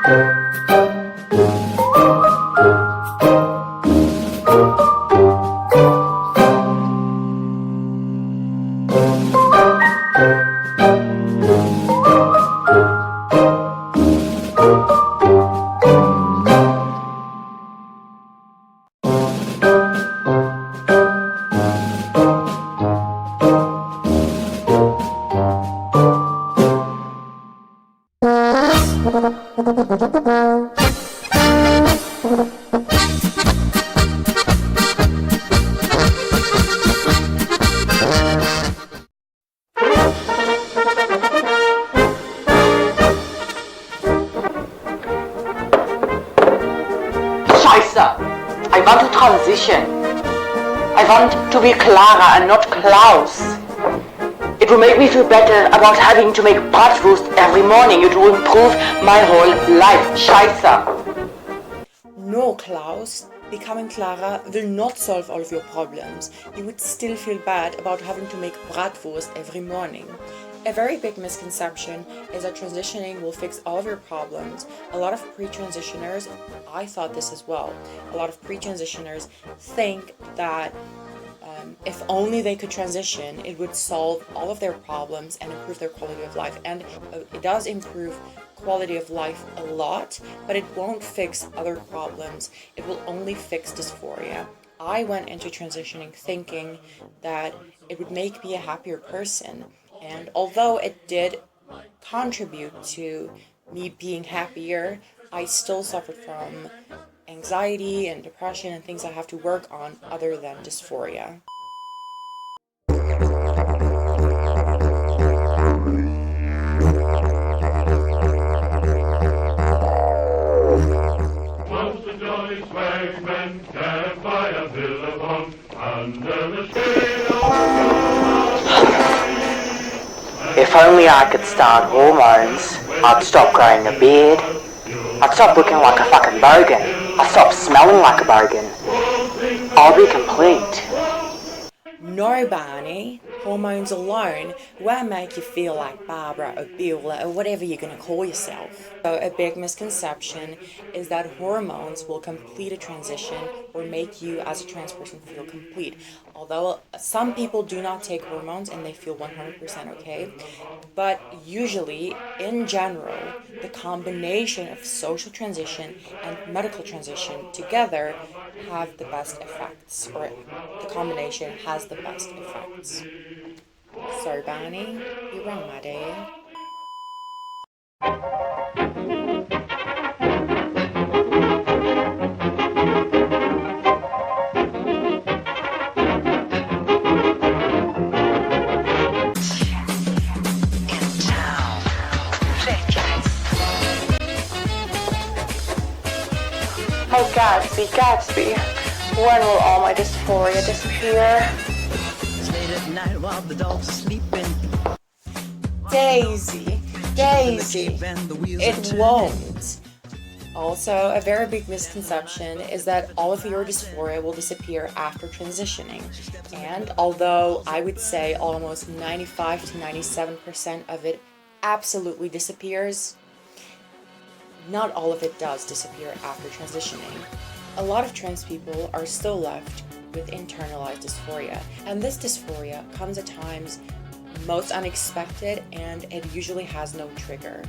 I want to transition. I want to be Clara and not Klaus. It will make me feel better about having to make bratwurst every morning. It will improve my whole life. Scheiße. No, Klaus. Becoming Clara will not solve all of your problems. You would still feel bad about having to make bratwurst every morning. A very big misconception is that transitioning will fix all of your problems. A lot of pre-transitioners, I thought this as well, a lot of pre-transitioners think that if only they could transition, it would solve all of their problems and improve their quality of life. And it does improve quality of life a lot, but it won't fix other problems. It will only fix dysphoria. I went into transitioning thinking that it would make me a happier person. And although it did contribute to me being happier, I still suffered from anxiety and depression and things I have to work on other than dysphoria. If only I could start hormones, I'd stop growing a beard. I'd stop looking like a fucking bogan. I'd stop smelling like a bogan. I'll be complete. No, Barney. Hormones alone won't make you feel like Barbara or Beulah or whatever you're going to call yourself. So a big misconception is that hormones will complete a transition or make you as a trans person feel complete. Although some people do not take hormones and they feel 100% okay, but usually, in general, the combination of social transition and medical transition together have the best effects, or the combination has the best effects. So, Barney, you're wrong, my dear. Oh, Gatsby, Gatsby, when will all my dysphoria disappear? Daisy, it won't. Also, a very big misconception is that all of your dysphoria will disappear after transitioning. And although I would say almost 95 to 97% of it absolutely disappears, not all of it does disappear after transitioning. A lot of trans people are still left with internalized dysphoria, and this dysphoria comes at times most unexpected, and it usually has no trigger.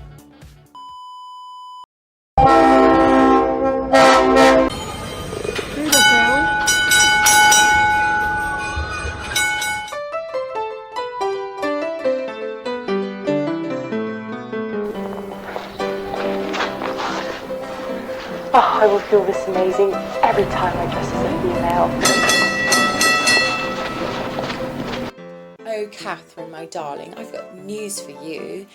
Oh, I will feel this amazing every time I dress as a female. Oh, Catherine, my darling, I've got news for you.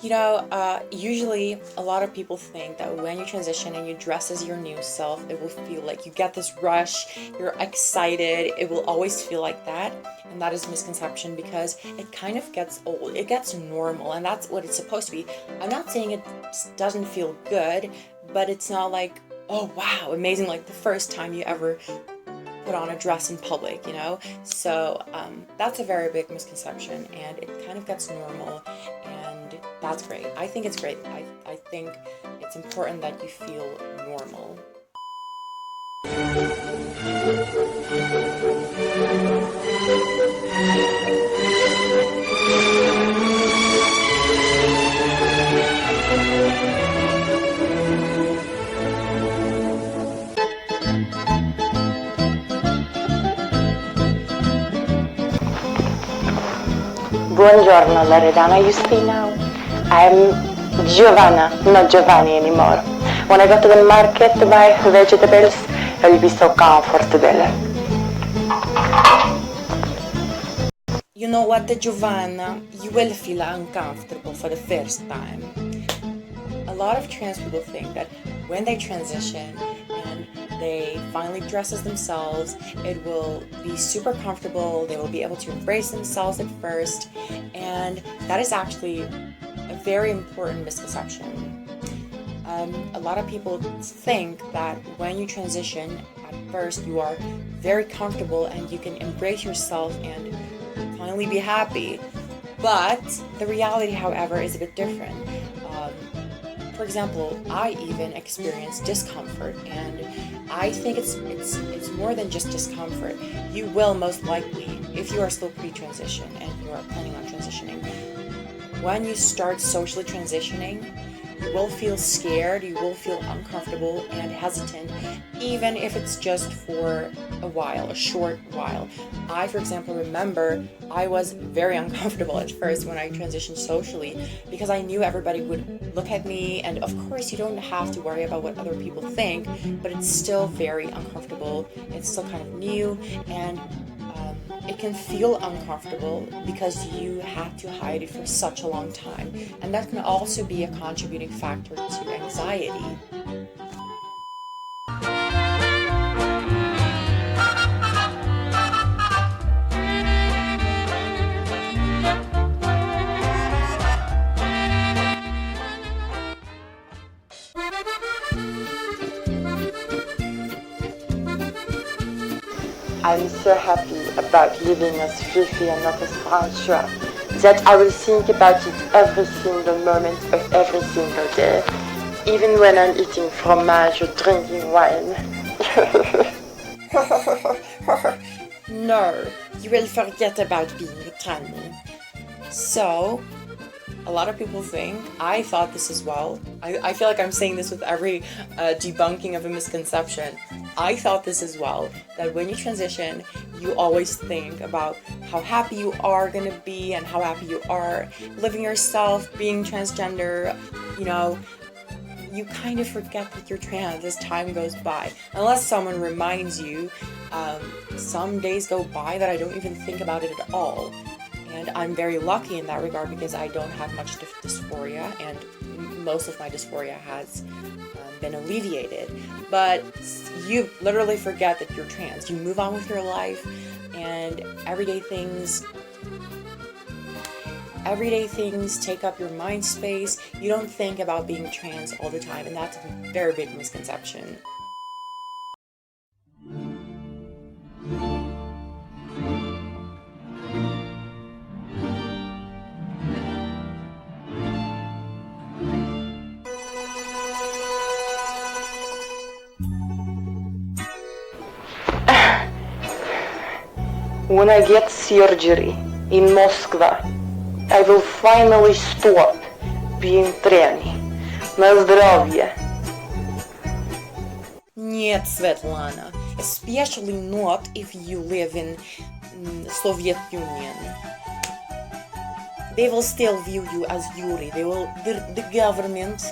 You know, usually a lot of people think that when you transition and you dress as your new self, it will feel like you get this rush, you're excited, it will always feel like that. And that is a misconception because it kind of gets old, it gets normal, and that's what it's supposed to be. I'm not saying it doesn't feel good, but it's not like, oh wow, amazing, like the first time you ever put on a dress in public, you know? So that's a very big misconception, and it kind of gets normal, and that's great. I think it's great. I think it's important that you feel normal. Buongiorno, Loredana, you see now? I'm Giovanna, not Giovanni anymore. When I go to the market to buy vegetables, I will be so comfortable. You know what, Giovanna? You will feel uncomfortable for the first time. A lot of trans people think that when they transition and they finally dress as themselves, it will be super comfortable, they will be able to embrace themselves at first, and that is actually a very important misconception. A lot of people think that when you transition, at first you are very comfortable and you can embrace yourself and finally be happy. But the reality, however, is a bit different. For example, I even experienced discomfort, and I think it's more than just discomfort. You will most likely, if you are still pre-transition and you are planning on transitioning, when you start socially transitioning, you will feel scared, you will feel uncomfortable and hesitant, even if it's just for a while, a short while. I, for example, remember I was very uncomfortable at first when I transitioned socially because I knew everybody would look at me, and of course you don't have to worry about what other people think, but it's still very uncomfortable, it's still kind of new, and it can feel uncomfortable because you had to hide it for such a long time, and that can also be a contributing factor to anxiety. I'm so happy about living as 𝖕𝖊𝖗 and not as 𝐵𝑟𝑎𝑛𝑐𝑡 that I will think about it every single moment of every single day, even when I'm eating fromage or drinking wine. No, you will forget about being a tranny. So, a lot of people think, I thought this as well, I feel like I'm saying this with every debunking of a misconception. I thought this as well, that when you transition, you always think about how happy you are going to be and how happy you are living yourself, being transgender, you know. You kind of forget that you're trans as time goes by. Unless someone reminds you, some days go by that I don't even think about it at all. And I'm very lucky in that regard because I don't have much dysphoria, and most of my dysphoria has been alleviated. But you literally forget that you're trans. You move on with your life, and everyday things take up your mind space. You don't think about being trans all the time, and that's a very big misconception. When I get surgery in Moscow, I will finally stop being tranny. На здоровье. Нет, Svetlana, especially not if you live in Soviet Union. They will still view you as Yuri. The government,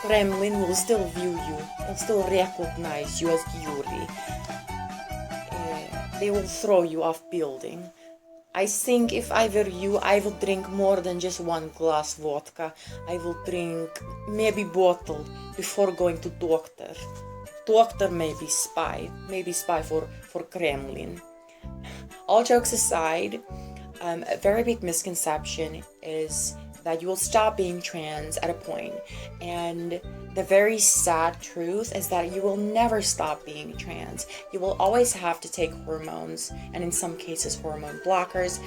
Kremlin, will still view you. They'll still recognize you as Yuri. They will throw you off building. I think if I were you, I would drink more than just one glass vodka. I will drink maybe bottle before going to doctor. Doctor maybe spy for Kremlin. All jokes aside, a very big misconception is that you will stop being trans at a point. And the very sad truth is that you will never stop being trans. You will always have to take hormones, and in some cases hormone blockers.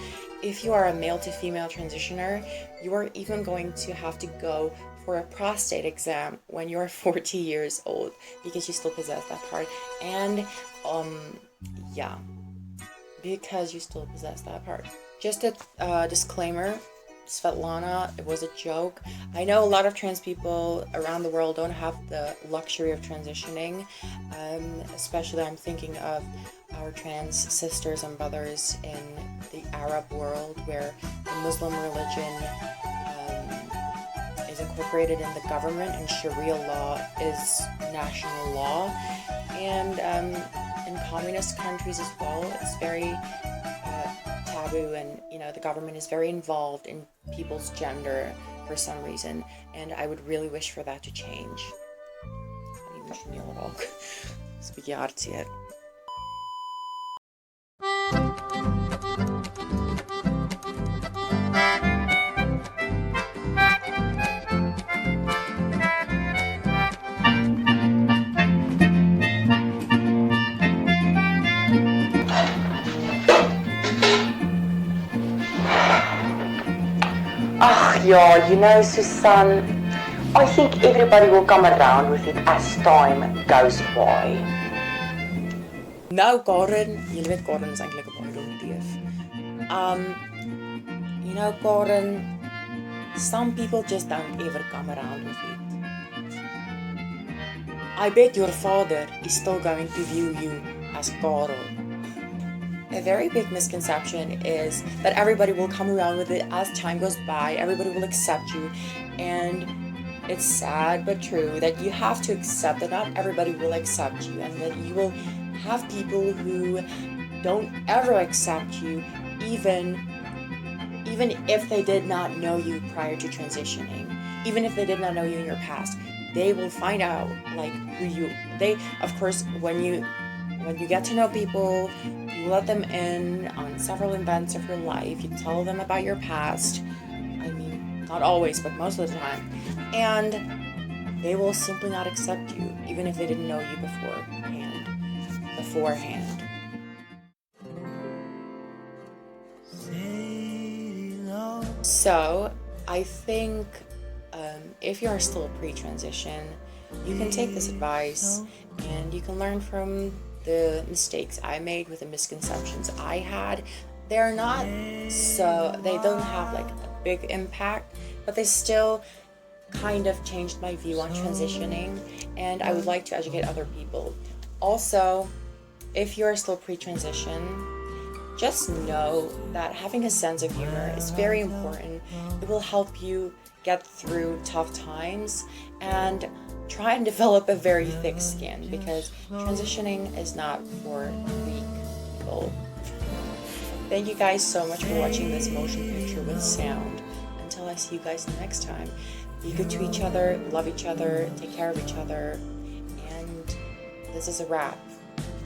If you are a male to female transitioner, you are even going to have to go for a prostate exam when you're 40 years old because you still possess that part. And yeah, because you still possess that part. Just a disclaimer, Svetlana, it was a joke. I know a lot of trans people around the world don't have the luxury of transitioning, especially I'm thinking of our trans sisters and brothers in the Arab world where the Muslim religion is incorporated in the government and Sharia law is national law. And in communist countries as well, it's very taboo, and the government is very involved in people's gender for some reason, and I would really wish for that to change. 𝖕𝖊𝖊𝖕𝖙𝖎𝖓𝖘. Yeah, Susan, I think everybody will come around with it as time goes by. Nou, Karen, jullie weet Karen is eigenlijk een baie dom dief. Karen, some people just don't ever come around with it. I bet your father is still going to view you as Karel. A very big misconception is that everybody will come around with it as time goes by, everybody will accept you, and it's sad but true that you have to accept that not everybody will accept you, and that you will have people who don't ever accept you, even if they did not know you prior to transitioning, even if they did not know you in your past. They will find out of course, when you get to know people, you let them in on several events of your life, you tell them about your past, I mean, not always, but most of the time, and they will simply not accept you, even if they didn't know you beforehand. So, I think if you are still pre-transition, you can take this advice and you can learn from the mistakes I made with the misconceptions I had. They don't have like a big impact, but they still kind of changed my view on transitioning, and I would like to educate other people. Also, if you're still pre-transition, just know that having a sense of humor is very important. It will help you get through tough times, and try and develop a very thick skin, because transitioning is not for weak people. Thank you guys so much for watching this motion picture with sound. Until I see you guys next time, be good to each other, love each other, take care of each other, and this is a wrap.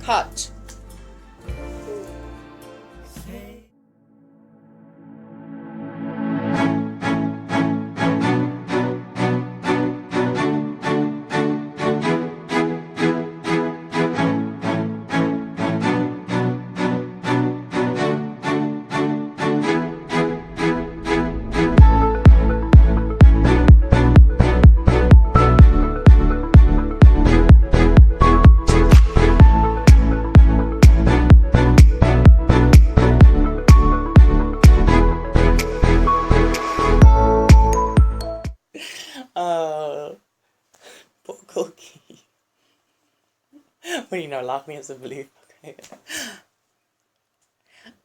Cut! 𝔕𝖊𝖊𝖕𝖙𝖎𝖔𝖓𝖕𝖊𝖕. Okay.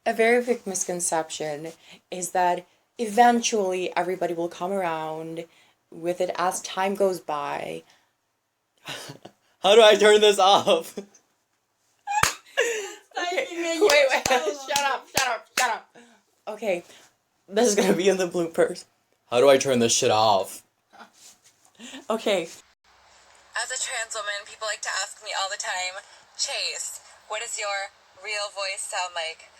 A very big misconception is that eventually everybody will come around with it as time goes by. How do I turn this off? Okay. Wait, shut up. Okay, this is gonna be in the bloopers. How do I turn this shit off? Okay. As a trans woman, people like to ask me all the time, Chase, what does your real voice sound like?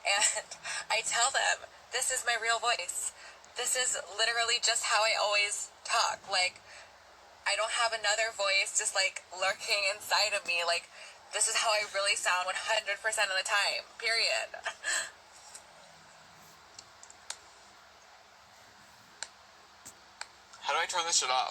And I tell them, this is my real voice. this is literally just how I always talk. Like, I don't have another voice just like lurking inside of me. Like, this is how I really sound 100% of the time, period. How do I turn this shit off?